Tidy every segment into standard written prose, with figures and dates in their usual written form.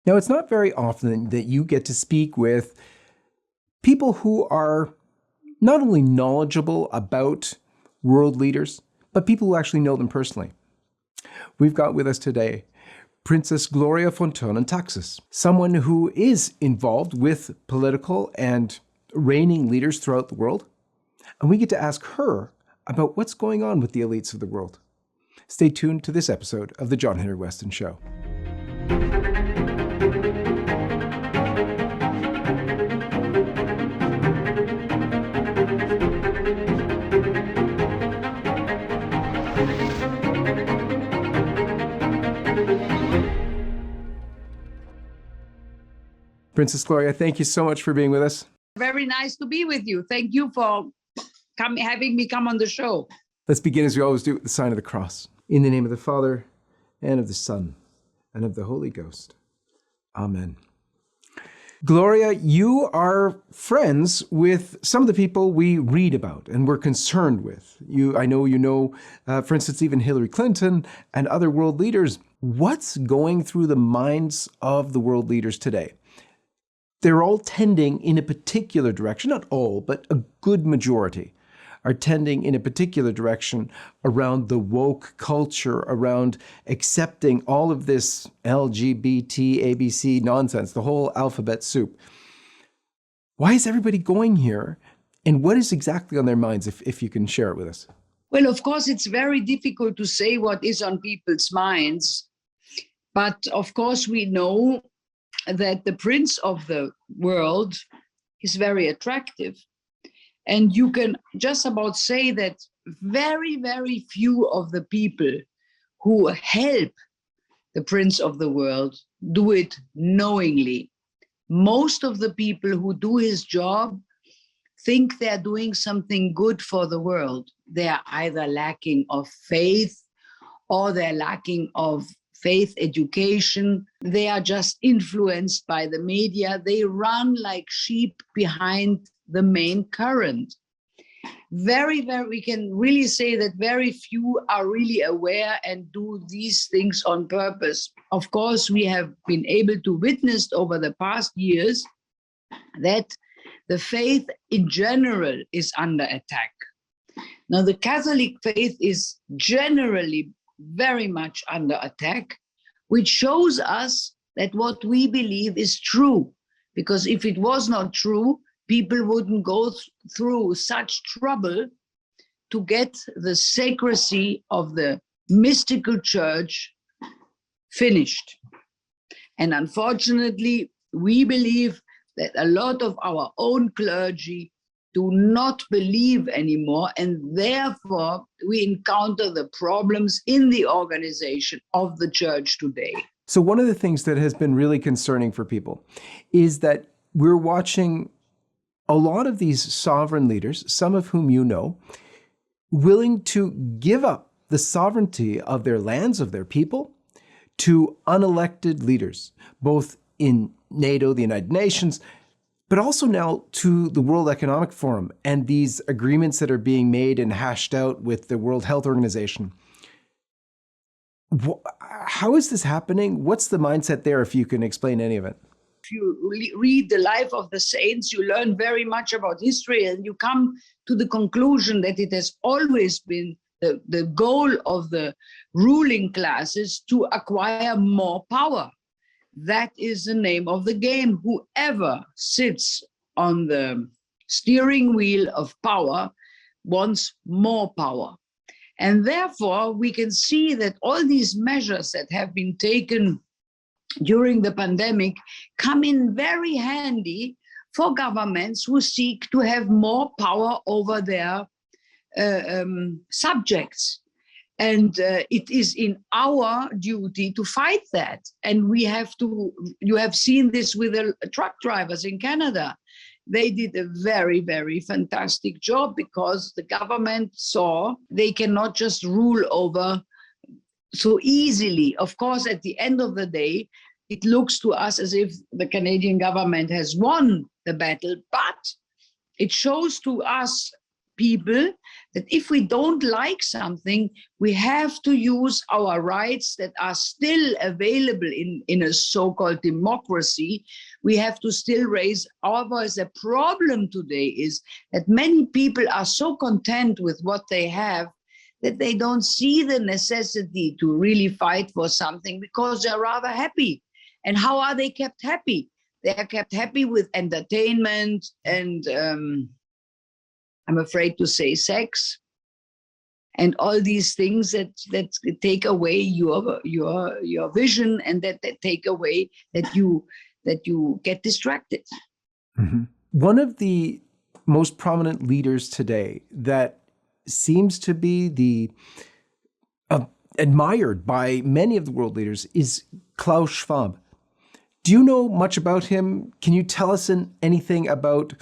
Now, it's not very often that you get to speak with people who are not only knowledgeable about world leaders, but people who actually know them personally. We've got with us today Princess Gloria von Thurn in Texas, someone who is involved with political and reigning leaders throughout the world. And we get to ask her about what's going on with the elites of the world. Stay tuned to this episode of The John Henry Westen Show. Princess Gloria, thank you so much for being with us. Very nice to be with you. Thank you for having me come on the show. Let's begin as we always do with the sign of the cross. In the name of the Father, and of the Son, and of the Holy Ghost. Amen. Gloria, you are friends with some of the people we read about and we're concerned with. I know you know, for instance, even Hillary Clinton and other world leaders. What's going through the minds of the world leaders today? They're all tending in a particular direction, not all, but a good majority are tending in a particular direction around the woke culture, around accepting all of this LGBT, ABC nonsense, the whole alphabet soup. Why is everybody going here? And what is exactly on their minds, if you can share it with us? Well, of course, it's very difficult to say what is on people's minds. But of course, we know that the prince of the world is very attractive. And you can just about say that very, very few of the people who help the prince of the world do it knowingly. Most of the people who do his job think they're doing something good for the world. They are either lacking of faith or they're lacking of faith education. They are just influenced by the media. They run like sheep behind the main current. We can really say that very few are really aware and do these things on purpose. Of course, we have been able to witness over the past years that the faith in general is under attack. Now, the Catholic faith is generally very much under attack, which shows us that what we believe is true. Because if it was not true, people wouldn't go through such trouble to get the secrecy of the mystical church finished. And unfortunately, we believe that a lot of our own clergy do not believe anymore, and therefore we encounter the problems in the organization of the church today. So one of the things that has been really concerning for people is that we're watching a lot of these sovereign leaders, some of whom you know, willing to give up the sovereignty of their lands, of their people, to unelected leaders, both in NATO, the United Nations, but also now to the World Economic Forum and these agreements that are being made and hashed out with the World Health Organization. How is this happening? What's the mindset there, if you can explain any of it? If you read the life of the saints, you learn very much about history, and you come to the conclusion that it has always been the goal of the ruling classes to acquire more power. That is the name of the game. Whoever sits on the steering wheel of power wants more power. And therefore, we can see that all these measures that have been taken during the pandemic come in very handy for governments who seek to have more power over their subjects. And it is in our duty to fight that. And we have to, you have seen this with the truck drivers in Canada. They did a very, very fantastic job because the government saw they cannot just rule over so easily. Of course, at the end of the day, it looks to us as if the Canadian government has won the battle, but it shows to us people that if we don't like something, we have to use our rights that are still available in a so-called democracy. We have to still raise our voice. The problem today is that many people are so content with what they have that they don't see the necessity to really fight for something because they're rather happy. And how are they kept happy? They are kept happy with entertainment and I'm afraid to say sex and all these things that take away your vision and that take away that you get distracted. Mm-hmm. One of the most prominent leaders today that seems to be admired by many of the world leaders is Klaus Schwab. Do you know much about him? Can you tell us anything about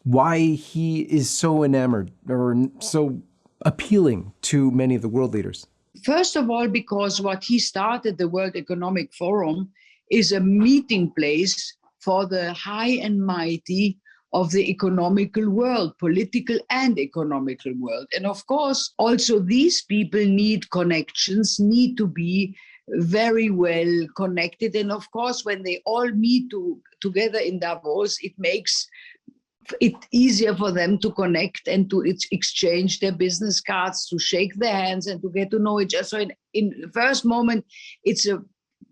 why he is so enamored or so appealing to many of the world leaders? First of all, because what he started, the World Economic Forum, is a meeting place for the high and mighty of the economical world, political and economical world. And of course, also these people need connections, need to be very well connected. And of course, when they all meet together in Davos, it makes it easier for them to connect and to exchange their business cards, to shake their hands and to get to know each other. So in the first moment, it's a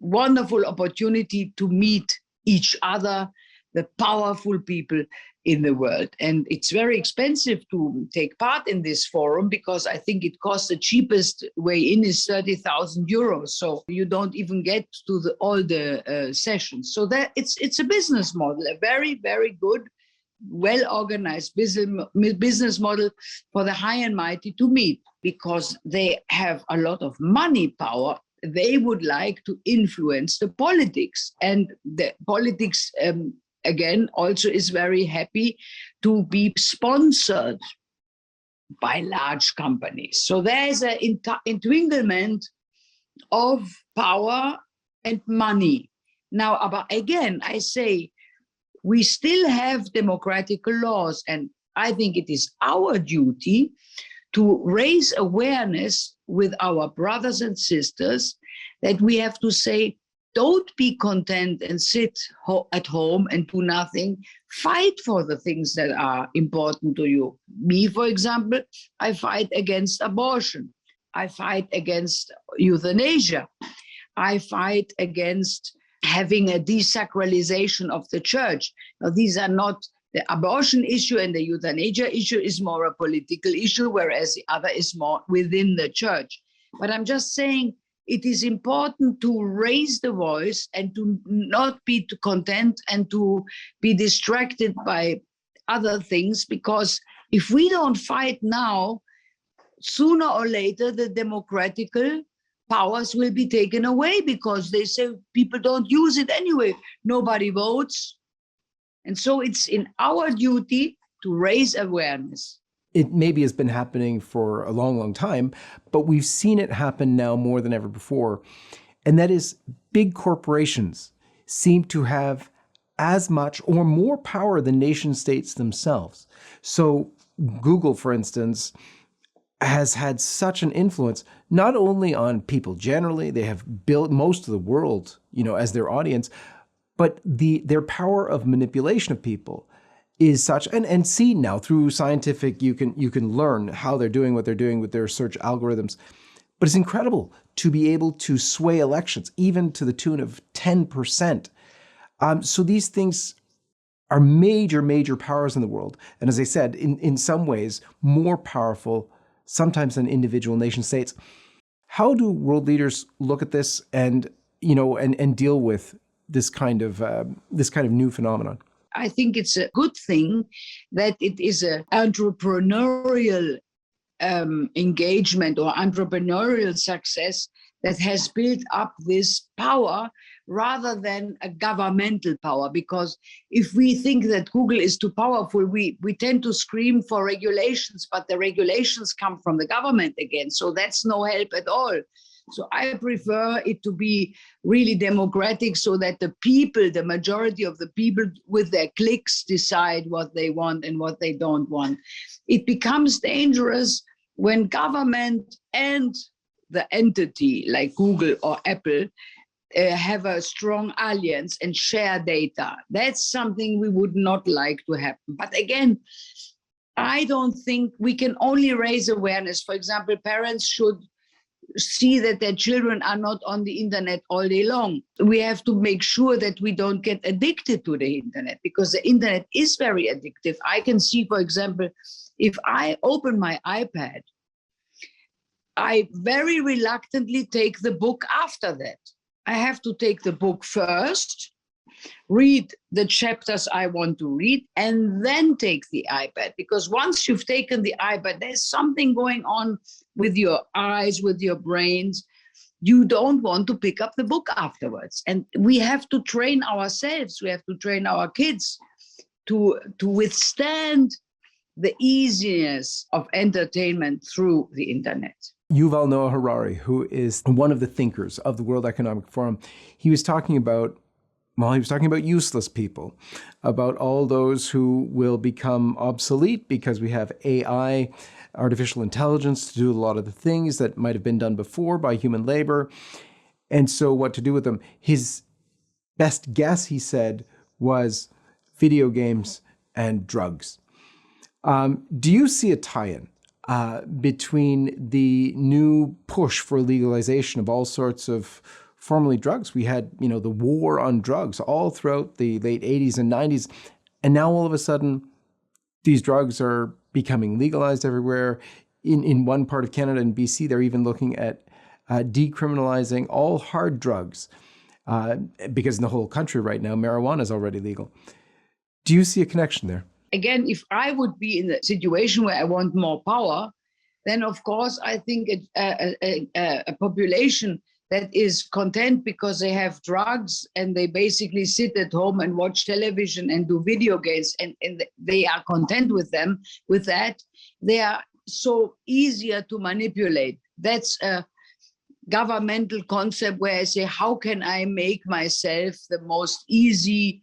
wonderful opportunity to meet each other, the powerful people in the world. And it's very expensive to take part in this forum because I think it costs the cheapest way in is 30,000 euros. So you don't even get to all the sessions. So that it's a business model, a very, very good, well-organized business model for the high and mighty to meet because they have a lot of money power. They would like to influence the politics, and the politics again also is very happy to be sponsored by large companies. So there's an entanglement of power and money. Now, but again, I say we still have democratical laws, and I think it is our duty to raise awareness with our brothers and sisters that we have to say, don't be content and sit at home and do nothing. Fight for the things that are important to you. Me, for example, I fight against abortion. I fight against euthanasia. I fight against having a desacralization of the church. Now, these are not, the abortion issue and the euthanasia issue is more a political issue, whereas the other is more within the church. But I'm just saying it is important to raise the voice and to not be too content and to be distracted by other things, because if we don't fight now, sooner or later, the democratical powers will be taken away because they say people don't use it anyway. Nobody votes. And so it's in our duty to raise awareness. It maybe has been happening for a long, long time, but we've seen it happen now more than ever before. And that is big corporations seem to have as much or more power than nation states themselves. So Google, for instance, has had such an influence, not only on people generally, they have built most of the world, as their audience, but their power of manipulation of people is such, and see now through scientific, you can learn how they're doing what they're doing with their search algorithms. But it's incredible to be able to sway elections, even to the tune of 10%. So these things are major, major powers in the world. And as I said, in some ways, more powerful sometimes than individual nation states. How do world leaders look at this and deal with this kind of new phenomenon? I think it's a good thing that it is an entrepreneurial engagement or entrepreneurial success that has built up this power rather than a governmental power. Because if we think that Google is too powerful, we tend to scream for regulations, but the regulations come from the government again. So that's no help at all. So I prefer it to be really democratic so that the people, the majority of the people with their clicks decide what they want and what they don't want. It becomes dangerous when government and the entity like Google or Apple have a strong alliance and share data. That's something we would not like to happen. But again, I don't think we can only raise awareness. For example, parents should see that their children are not on the internet all day long. We have to make sure that we don't get addicted to the internet, because the internet is very addictive. I can see, for example, if I open my iPad, I very reluctantly take the book after that. I have to take the book first, read the chapters I want to read, and then take the iPad. Because once you've taken the iPad, there's something going on with your eyes, with your brains. You don't want to pick up the book afterwards. And we have to train ourselves, we have to train our kids to withstand the easiness of entertainment through the internet. Yuval Noah Harari, who is one of the thinkers of the World Economic Forum, he was talking about useless people, about all those who will become obsolete because we have AI, artificial intelligence, to do a lot of the things that might have been done before by human labor. And so what to do with them? His best guess, he said, was video games and drugs. Do you see a tie-in between the new push for legalization of all sorts of formerly drugs? We had, the war on drugs all throughout the late 80s and 90s. And now all of a sudden, these drugs are becoming legalized everywhere. In one part of Canada, in BC, they're even looking at decriminalizing all hard drugs because in the whole country right now, marijuana is already legal. Do you see a connection there? Again, if I would be in a situation where I want more power, then of course I think a population that is content because they have drugs and they basically sit at home and watch television and do video games, and they are content with that, they are so easier to manipulate. That's a governmental concept where I say, how can I make myself the most easy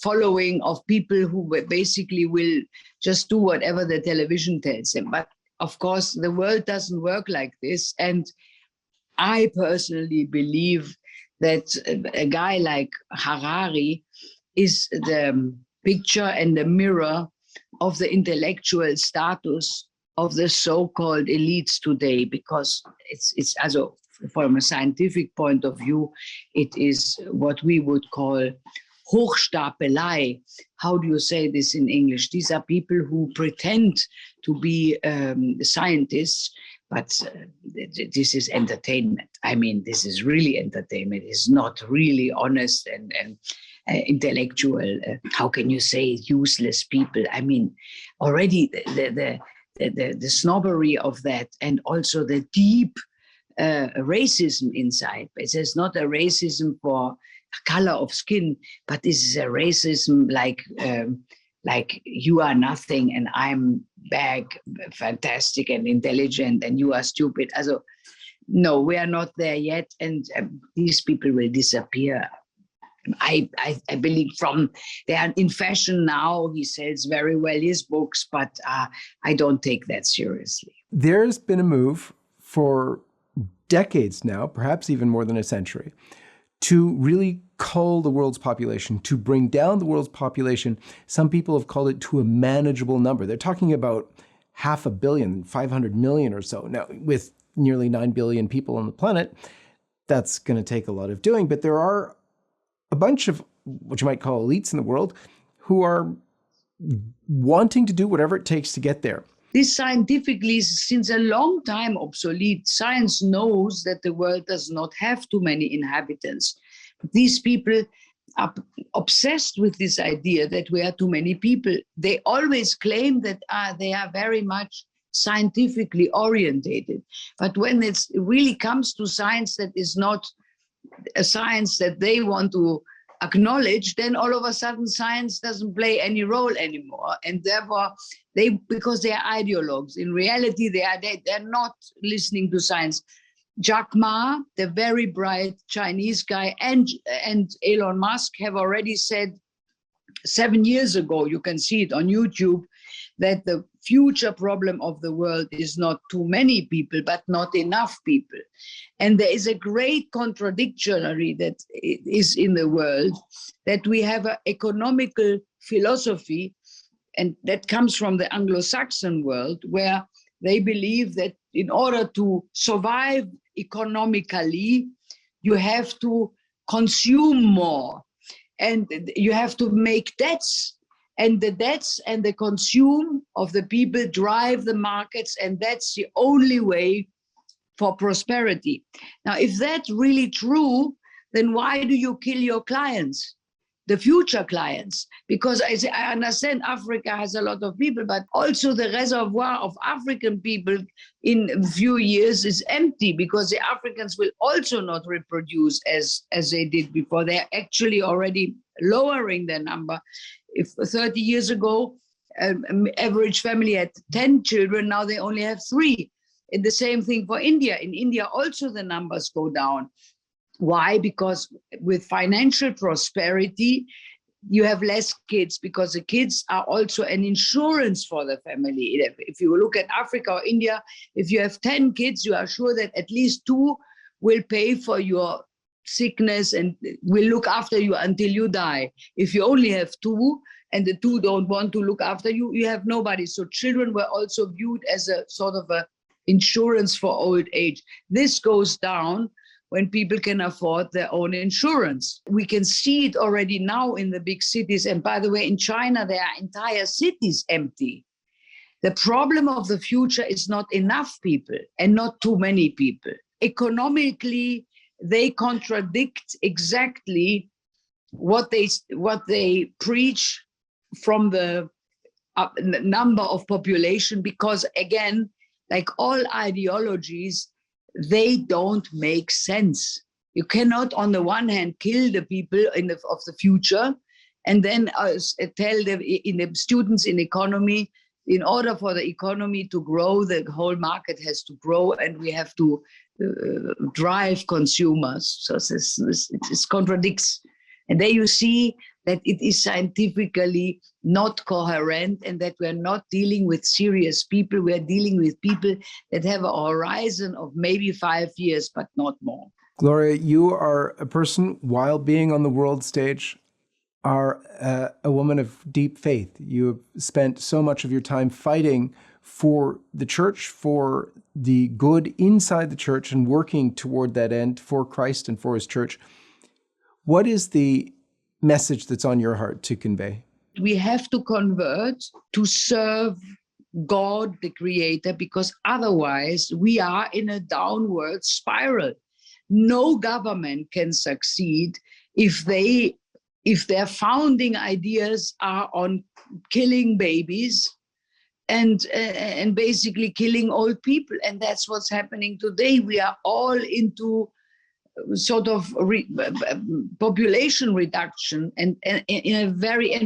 following of people who basically will just do whatever the television tells them. But of course, the world doesn't work like this. And I personally believe that a guy like Harari is the picture and the mirror of the intellectual status of the so-called elites today, because it's also, from a scientific point of view, it is what we would call Hochstapelei. How do you say this in English? These are people who pretend to be scientists, but this is entertainment. I mean, this is really entertainment. It's not really honest and intellectual. How can you say useless people? I mean, already the snobbery of that, and also the deep racism inside. It is not a racism for color of skin, but this is a racism like you are nothing and I'm fantastic and intelligent and you are stupid. Also, no, we are not there yet, and these people will disappear. I believe they are in fashion now. He sells very well his books, but I don't take that seriously. There's been a move for decades now, perhaps even more than a century, to really cull the world's population, to bring down the world's population. Some people have called it to a manageable number. They're talking about 500 million, 500 million or so. Now, with nearly 9 billion people on the planet, that's going to take a lot of doing. But there are a bunch of what you might call elites in the world who are wanting to do whatever it takes to get there. This scientifically is since a long time obsolete. Science knows that the world does not have too many inhabitants. These people are obsessed with this idea that we are too many people. They always claim that they are very much scientifically orientated. But when it really comes to science that is not a science that they want to acknowledged, then all of a sudden science doesn't play any role anymore. And therefore, because they are ideologues. In reality, they're not listening to science. Jack Ma, the very bright Chinese guy, and Elon Musk have already said 7 years ago, you can see it on YouTube, that the future problem of the world is not too many people, but not enough people. And there is a great contradiction that is in the world, that we have an economical philosophy, and that comes from the Anglo-Saxon world, where they believe that in order to survive economically, you have to consume more, and you have to make debts. And the debts and the consume of the people drive the markets, and that's the only way for prosperity. Now, if that's really true, then why do you kill your clients, the future clients? Because I understand Africa has a lot of people, but also the reservoir of African people in a few years is empty, because the Africans will also not reproduce as they did before. They're actually already lowering their number. If 30 years ago, average family had 10 children, now they only have 3. And the same thing for India. In India, also the numbers go down. Why? Because with financial prosperity, you have less kids, because the kids are also an insurance for the family. If you look at Africa or India, if you have 10 kids, you are sure that at least 2 will pay for your sickness and will look after you until you die. If you only have 2 and the 2 don't want to look after you, you have nobody. So children were also viewed as a sort of a insurance for old age. This goes down when people can afford their own insurance. We can see it already now in the big cities. And by the way, in China, there are entire cities empty. The problem of the future is not enough people and not too many people. Economically, they contradict exactly what they preach from the number of population, because again, like all ideologies, they don't make sense. You cannot, on the one hand, kill the people of the future, and then tell the students in economy, in order for the economy to grow, the whole market has to grow, and we have to drive consumers. So this contradicts. And there you see that it is scientifically not coherent, and that we're not dealing with serious people. We're dealing with people that have a horizon of maybe 5 years, but not more. Gloria, you are a person, while being on the world stage, are a woman of deep faith. You have spent so much of your time fighting for the church, for the good inside the church, and working toward that end for Christ and for his church. What is the message that's on your heart to convey? We have to convert to serve God, the Creator, because otherwise we are in a downward spiral. No government can succeed if their founding ideas are on killing babies and basically killing old people. And that's what's happening today. We are all into sort of population reduction, and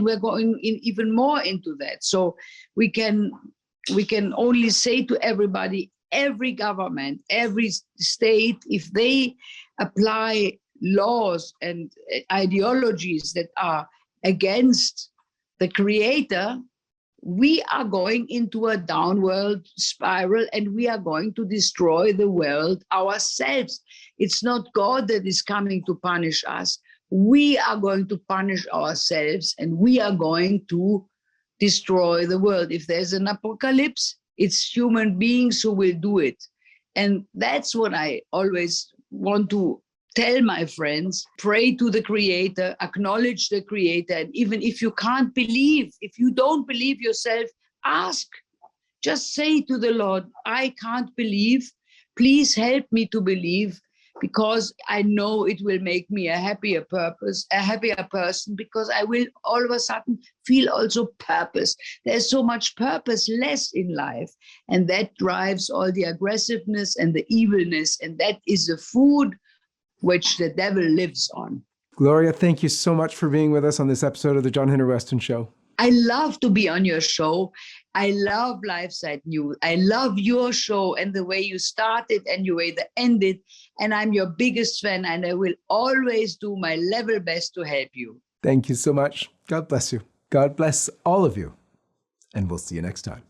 we're going in even more into that. So we can only say to everybody, every government, every state, if they apply laws and ideologies that are against the Creator, we are going into a downward spiral, and we are going to destroy the world ourselves. It's not God that is coming to punish us. We are going to punish ourselves, and we are going to destroy the world. If there's an apocalypse, it's human beings who will do it. And that's what I always want to tell my friends: pray to the Creator, acknowledge the Creator. And even if you can't believe, if you don't believe yourself, ask. Just say to the Lord, I can't believe. Please help me to believe, because I know it will make me a happier person, because I will all of a sudden feel also purpose. There's so much purpose less in life, and that drives all the aggressiveness and the evilness, and that is the food which the devil lives on. Gloria, thank you so much for being with us on this episode of the John Henry Weston Show. I love to be on your show. I love LifeSite News. I love your show and the way you started and the way you ended. And I'm your biggest fan, and I will always do my level best to help you. Thank you so much. God bless you. God bless all of you. And we'll see you next time.